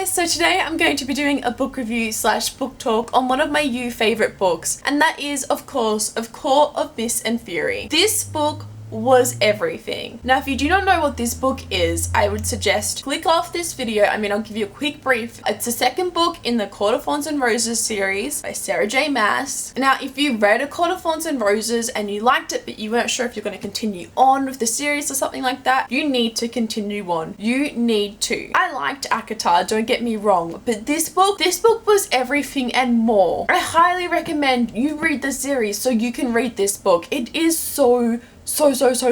guys, so today I'm going to be doing a book review slash book talk on one of my new favourite books, and that is of course of Court of Mist and Fury. This book was everything. Now if you do not know what this book is, I would suggest click off this video. I'll give you a quick brief. It's the second book in the Court of Thorns and Roses series by Sarah J. Maas. Now if you read A Court of Thorns and Roses and you liked it but you weren't sure if you're going to continue on with the series or something like that, you need to continue on. You need to. I liked ACOTAR, don't get me wrong, but this book was everything and more. I highly recommend you read the series so you can read this book. It is so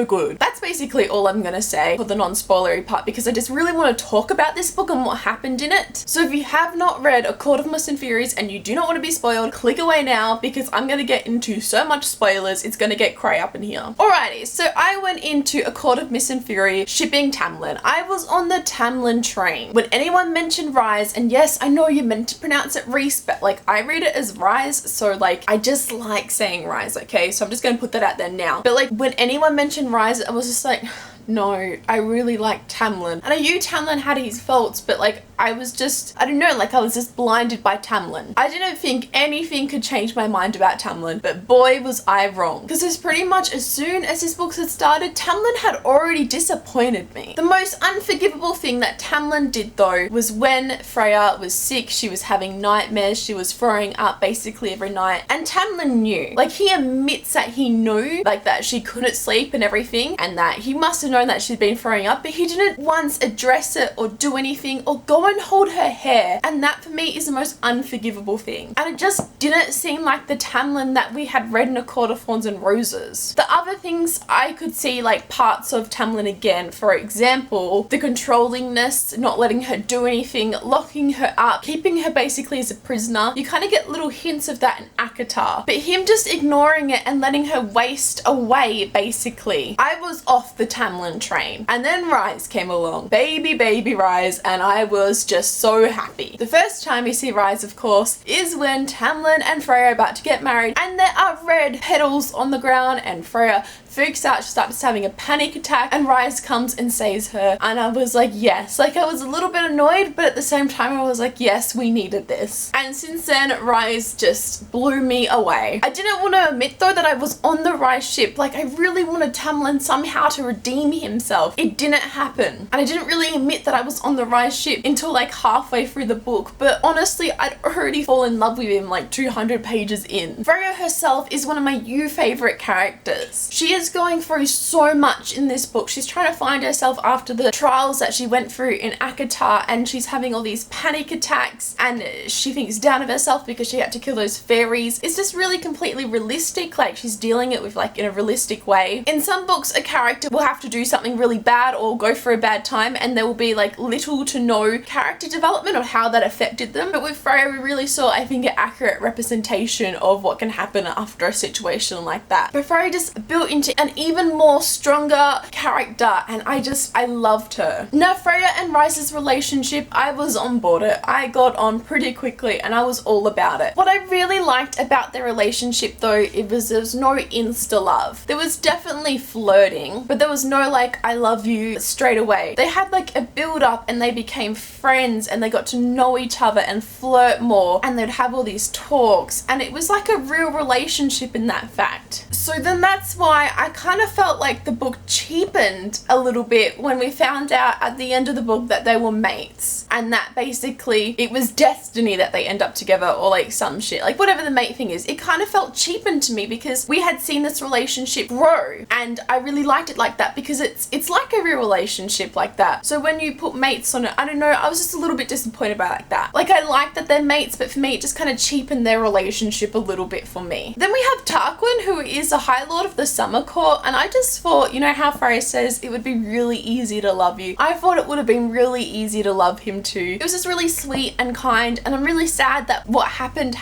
good. That's basically all I'm gonna say for the non-spoilery part, because I just really want to talk about this book and what happened in it. So if you have not read A Court of Mist and Furies and you do not want to be spoiled, click away now, because I'm gonna get into so much spoilers, it's gonna get cray up in here. Alrighty, so I went into A Court of Mist and Fury shipping Tamlin. I was on the Tamlin train. When anyone mentioned Rise, and yes, I know you're meant to pronounce it Reese, but like I read it as Rise, so like I just like saying Rise, okay? So I'm just gonna put that out there now. But like when anyone mentioned Rise, I was just like, no, I really like Tamlin. And I knew Tamlin had his faults, but like I was just, I don't know, like I was just blinded by Tamlin. I didn't think anything could change my mind about Tamlin, but boy was I wrong. Because it's pretty much as soon as this book had started, Tamlin had already disappointed me. The most unforgivable thing that Tamlin did though was when Freya was sick, she was having nightmares, she was throwing up basically every night, and Tamlin knew. Like he admits that he knew like that she couldn't sleep and everything, and that he must have known that she'd been throwing up, but he didn't once address it or do anything or go and hold her hair, and that for me is the most unforgivable thing. And it just didn't seem like the Tamlin that we had read in A Court of Thorns and Roses. The other things I could see like parts of Tamlin again, for example, the controllingness, not letting her do anything, locking her up, keeping her basically as a prisoner. You kind of get little hints of that in ACOTAR, but him just ignoring it and letting her waste away basically. I was off the Tamlin train. And then Rise came along. Baby Rise, and I was just so happy. The first time we see Rise, of course, is when Tamlin and Freya are about to get married, and there are red petals on the ground, and Freya freaks out, she starts having a panic attack, and Rise comes and saves her. And I was like, yes. Like I was a little bit annoyed, but at the same time I was like, yes, we needed this. And since then, Rise just blew me away. I didn't want to admit though that I was on the Rise ship. Like I really wanted Tamlin somehow to redeem himself. It didn't happen. And I didn't really admit that I was on the Rise ship until like halfway through the book. But honestly, I'd already fallen in love with him like 200 pages in. Freya herself is one of my new favorite characters. She is going through so much in this book. She's trying to find herself after the trials that she went through in ACOTAR, and she's having all these panic attacks, and she thinks down of herself because she had to kill those fairies. It's just really completely realistic, like she's dealing it with like in a realistic way. In some books, a character will have to do something really bad or go through a bad time, and there will be like little to no character development or how that affected them. But with Freya, we really saw, I think, an accurate representation of what can happen after a situation like that. But Freya just built into an even more stronger character, and I loved her. Now Freya and Rise's relationship, I was on board it. I got on pretty quickly and I was all about it. What I really liked about their relationship though, there was no insta love. There was definitely flirting, but there was no like I love you straight away. They had like a build up and they became friends and they got to know each other and flirt more, and they'd have all these talks, and it was like a real relationship in that fact. So then that's why I kind of felt like the book cheapened a little bit when we found out at the end of the book that they were mates, and that basically it was destiny that they end up together, or like some shit, like whatever the mate thing is. It kind of felt cheapened to me because we had seen this relationship grow, and I really liked it like that because it's like a real relationship like that. So when you put mates on it, I don't know, I was just a little bit disappointed by like that. Like I like that they're mates, but for me it just kind of cheapened their relationship a little bit for me. Then we have Tarquin, who is a High Lord of the Summer Court, and I just thought, you know how Freya says it would be really easy to love you? I thought it would have been really easy to love him too. It was just really sweet and kind, and I'm really sad that what happened,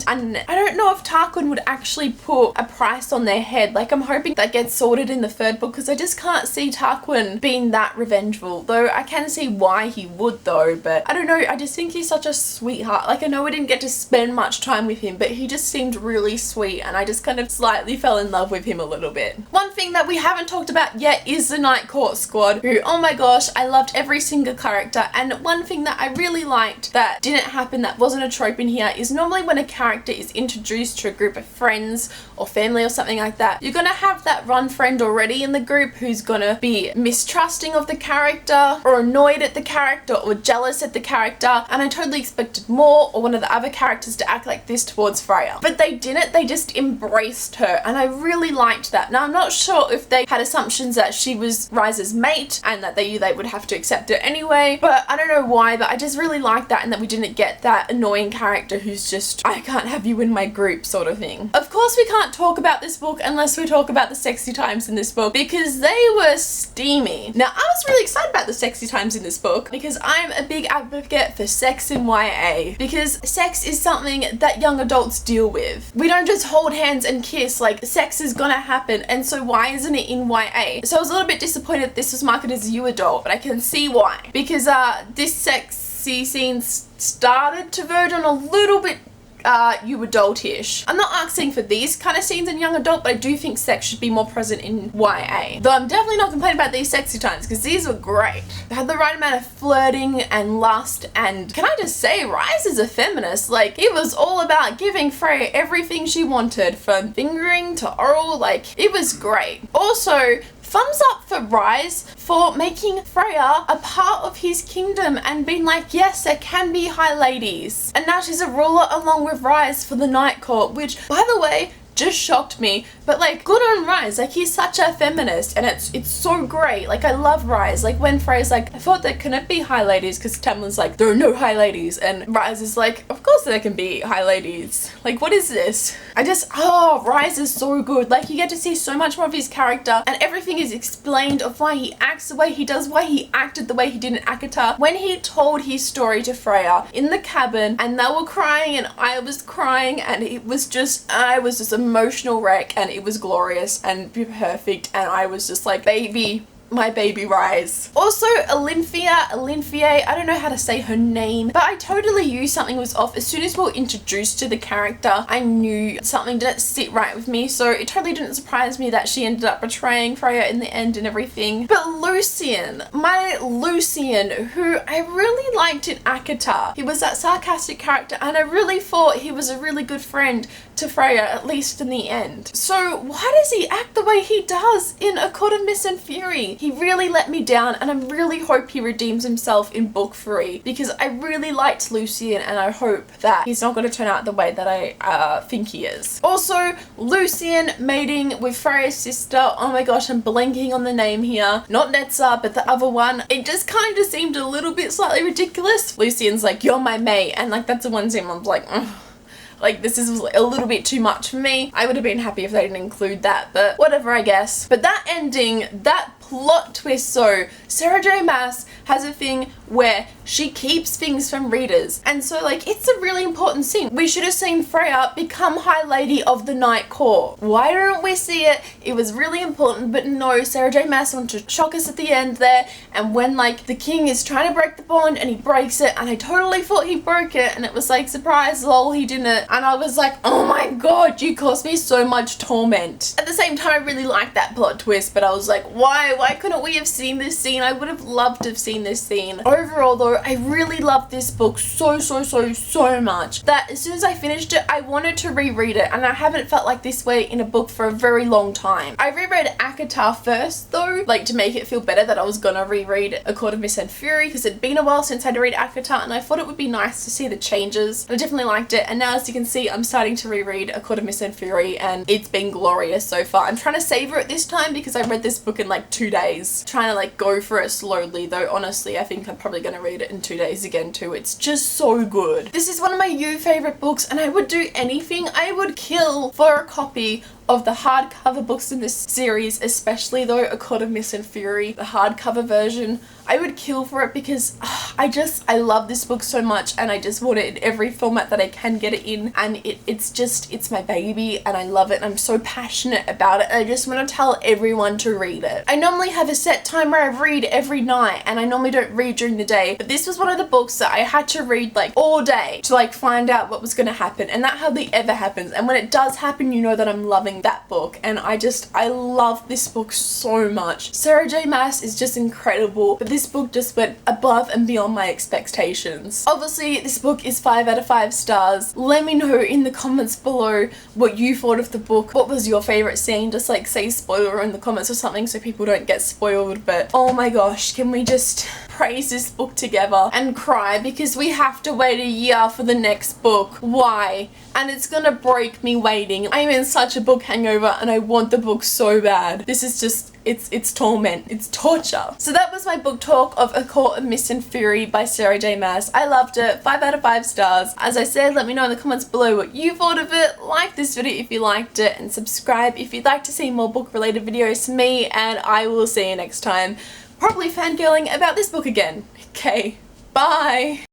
and I don't know if Tarquin would actually put a price on their head. Like I'm hoping that gets sorted in the third book, because I just can't see Tarquin being that revengeful, though I can see why he would though, but I don't know, I just think he's such a sweetheart. Like I know we didn't get to spend much time with him, but he just seemed really sweet, and I just kind of slightly fell in love with him a little bit. happen. One thing that we haven't talked about yet is the Night Court squad, who, oh my gosh, I loved every single character. And one thing that I really liked that didn't happen, that wasn't a trope in here, is normally when a character is introduced to a group of friends or family or something like that, you're gonna have that one friend already in the group who's gonna be mistrusting of the character or annoyed at the character or jealous at the character, and I totally expected more, or one of the other characters to act like this towards Freya. But they didn't, they just embraced her, and I really liked that. Now I'm not sure if they had assumptions that she was Ryze's mate and that they would have to accept it anyway, but I don't know why, but I just really liked that, and that we didn't get that annoying character who's just, I can't have you in my group sort of thing. Of course we can't talk about this book unless we talk about the sexy times in this book, because they were steamy. Now I was really excited about the sexy times in this book because I'm a big advocate for sex in YA, because sex is something that young adults deal with. We don't just hold hands and kiss, like sex is gonna happen, and so why isn't it in YA? So I was a little bit disappointed this was marketed as you adult, but I can see why, because this sexy scene started to verge on a little bit you adultish. I'm not asking for these kind of scenes in young adult, but I do think sex should be more present in YA. Though I'm definitely not complaining about these sexy times, because these were great. They had the right amount of flirting and lust, and can I just say, Ryze is a feminist. Like, he was all about giving Freya everything she wanted, from fingering to oral, like, it was great. Also, thumbs up for Ryze for making Freya a part of his kingdom and being like, yes, there can be high ladies. And now she's a ruler along with Ryze for the Night Court, which, by the way, just shocked me, but like, good on Ryze. Like, he's such a feminist, and it's so great. Like, I love Ryze. Like, when Freya's like, I thought there couldn't be high ladies, because Tamlin's like, there are no high ladies, and Ryze is like, of course there can be high ladies. Like, what is this? Ryze is so good. Like, you get to see so much more of his character, and everything is explained of why he acts the way he does, why he acted the way he did in Akata. When he told his story to Freya in the cabin, and they were crying, and I was crying, and I was just emotional wreck, and it was glorious and perfect, and I was just like, baby, my baby Ryze. Also, Olympia, I don't know how to say her name, but I totally knew something was off. As soon as we were introduced to the character, I knew something didn't sit right with me, so it totally didn't surprise me that she ended up betraying Freya in the end and everything. But Lucian, my Lucian, who I really liked in Akata, he was that sarcastic character, and I really thought he was a really good friend to Freya, at least in the end. So why does he act the way he does in A Court of Mist and Fury? He really let me down, and I really hope he redeems himself in book 3, because I really liked Lucian, and I hope that he's not going to turn out the way that I think he is. Also, Lucian mating with Freya's sister. Oh my gosh, I'm blanking on the name here. Not Netza, but the other one. It just kind of seemed a little bit slightly ridiculous. Lucian's like, you're my mate, and like, that's the one scene I'm like, ugh. Like, this is a little bit too much for me. I would have been happy if they didn't include that, but whatever, I guess. But that ending, that plot twist, so Sarah J Maas has a thing where she keeps things from readers, and so like, it's a really important scene. We should have seen Freya become High Lady of the Night Court. Why don't we see it? It was really important, but no, Sarah J Maas wanted to shock us at the end there, and when like the king is trying to break the bond and he breaks it, and I totally thought he broke it, and it was like, surprise, lol, he didn't, and I was like, oh my god, you caused me so much torment. At the same time, I really liked that plot twist, but I was like, why couldn't we have seen this scene? I would have loved to have seen this scene. Overall though, I really loved this book so much that as soon as I finished it, I wanted to reread it, and I haven't felt like this way in a book for a very long time. I reread Akata first though, like to make it feel better that I was gonna reread A Court of Mist and Fury, because it'd been a while since I'd read Akata, and I thought it would be nice to see the changes. I definitely liked it, and now as you can see, I'm starting to reread A Court of Mist and Fury, and it's been glorious so far. I'm trying to savor it this time because I read this book in like 2 days. Trying to like go for it slowly, though honestly I think I'm probably gonna read it in 2 days again too. It's just so good. This is one of my favorite books, and I would do anything. I would kill for a copy of the hardcover books in this series, especially though A Court of Mist and Fury, the hardcover version. I would kill for it because I love this book so much, and I just want it in every format that I can get it in, and it's my baby, and I love it, and I'm so passionate about it, and I just want to tell everyone to read it. I normally have a set time where I read every night, and I normally don't read during the day, but this was one of the books that I had to read like all day to like find out what was going to happen, and that hardly ever happens, and when it does happen, you know that I'm loving reading that book, and I love this book so much. Sarah J Maas is just incredible, but this book just went above and beyond my expectations. Obviously, this book is 5 out of 5 stars. Let me know in the comments below what you thought of the book. What was your favorite scene? Just like say spoiler in the comments or something so people don't get spoiled. But oh my gosh, can we just praise this book together and cry because we have to wait a year for the next book? Why? And it's gonna break me waiting. I'm in such a book hangover and I want the book so bad. This is just, it's torment, it's torture. So that was my book talk of A Court of Mist and Fury by Sarah J Maas. I loved it, 5 out of 5 stars. As I said, let me know in the comments below what you thought of it. Like this video if you liked it, and subscribe if you'd like to see more book related videos from me, and I will see you next time. Probably fangirling about this book again. Okay, bye!